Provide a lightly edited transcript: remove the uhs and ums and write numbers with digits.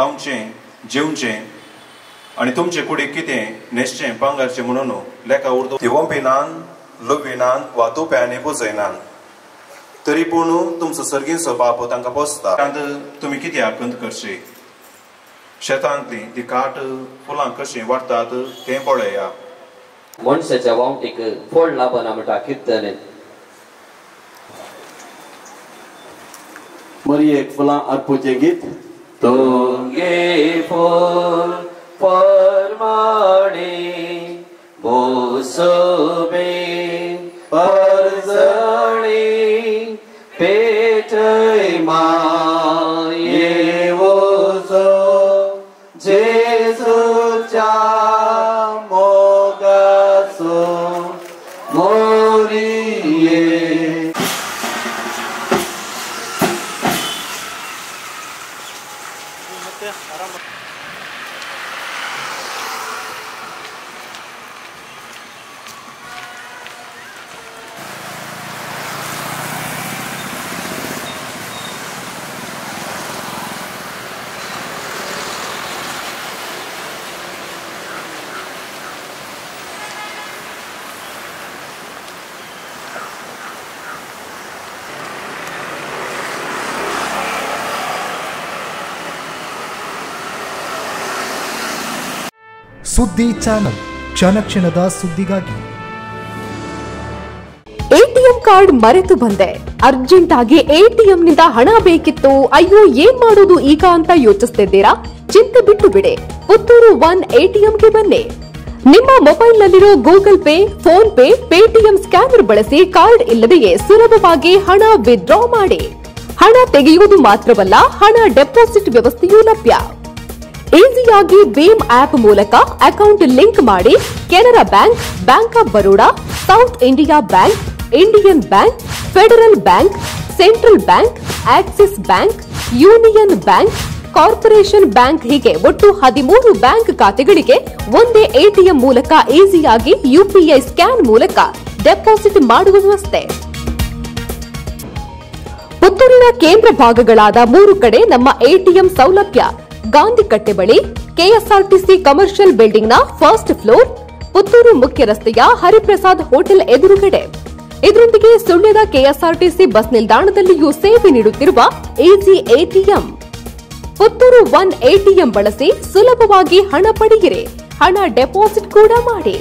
खावचें जेवचें आनी तुमचे कुडीक कितें न्हेसचें पांगारचें म्हणून लेखा उर्दू दिवंपिनान लुबिनान वा तुप्यांनी बुजयनान तरी पूण तुमचो सर्गीचो बाप तांकां पोसता तुमी कितें आकंत करचे शेतांतली ती काट फुलां कशीं वाडटात तें पळया मनशाच्या वावटीक फळ लाभना म्हणटा किर्तन मरियेक फुलां अर्पुचें गीत तुंगे फूल परमाणे बोसोबे परजणी पेटय माये वोजो जेजूच्या मोगाचो मोरिये ಸುದ್ದಿ ಚಾನಲ್ ಕ್ಷಣ ಕ್ಷಣದ ಸುದ್ದಿಗಾಗಿ. ಎಟಿಎಂ ಕಾರ್ಡ್ ಮರೆತು ಬಂದೆ, ಅರ್ಜೆಂಟ್ ಆಗಿ ಎಟಿಎಂ ನಿಂದ ಹಣ ಬೇಕಿತ್ತು, ಅಯ್ಯೋ ಏನ್ ಮಾಡೋದು ಈಗ ಅಂತ ಯೋಚಿಸ್ತಿದ್ದೀರಾ? ಚಿಂತೆ ಬಿಟ್ಟು ಬಿಡಿ, ಪುತ್ತೂರು ಒನ್ ಎಟಿಎಂಗೆ ಬನ್ನಿ. ನಿಮ್ಮ ಮೊಬೈಲ್ ನಲ್ಲಿರೋ Google pay, phone pay, Paytm scanner ಬಳಸಿ ಕಾರ್ಡ್ ಇಲ್ಲದೆಯೇ ಸುಲಭವಾಗಿ ಹಣ ವಿತ್ಡ್ರಾ ಮಾಡಿ. ಹಣ ತೆಗೆಯುವುದು ಮಾತ್ರವಲ್ಲ, ಹಣ ಡೆಪಾಸಿಟ್ ವ್ಯವಸ್ಥೆಯೂ ಲಭ್ಯ. ಈಸಿಯಾಗಿ ಭೀಮ್ ಆಪ್ ಮೂಲಕ ಅಕೌಂಟ್ ಲಿಂಕ್ ಮಾಡಿ Canara bank, bank of Baroda, south India bank, Indian bank, federal bank, central bank, Axis bank, union bank, corporation bank ಹೀಗೆ ಒಟ್ಟು 13 ಬ್ಯಾಂಕ್ ಖಾತೆಗಳಿಗೆ ಒಂದೇ ಎಟಿಎಂ ಮೂಲಕ ಈಸಿಯಾಗಿ ಯುಪಿಐ ಸ್ಕ್ಯಾನ್ ಮೂಲಕ ಡೆಪಾಸಿಟ್ ಮಾಡುವ ವ್ಯವಸ್ಥೆ. ಪುತ್ತೂರಿನ ಕೇಂದ್ರ ಭಾಗಗಳಾದ 3 ಕಡೆ ನಮ್ಮ ಎಟಿಎಂ ಸೌಲಭ್ಯ. ಗಾಂಧಿ ಕಟ್ಟೆ ಬಳಿ ಕೆಎಸ್ಆರ್ಟಿಸಿ ಕಮರ್ಷಿಯಲ್ ಬಿಲ್ಡಿಂಗ್ನ ಫಸ್ಟ್ ಫ್ಲೋರ್, ಪುತ್ತೂರು ಮುಖ್ಯ ರಸ್ತೆಯ ಹರಿಪ್ರಸಾದ್ ಹೋಟೆಲ್ ಎದುರುಗಡೆ. ಇದರೊಂದಿಗೆ ಸುಳ್ಯದ ಕೆಎಸ್ಆರ್ಟಿಸಿ ಬಸ್ ನಿಲ್ದಾಣದಲ್ಲಿಯೂ ಸೇವೆ ನೀಡುತ್ತಿರುವ easy ATM. Puttur one ATM ಬಳಸಿ ಸುಲಭವಾಗಿ ಹಣ ಪಡೆಯಿರಿ, ಹಣ ಡೆಪಾಸಿಟ್ ಕೂಡ ಮಾಡಿ.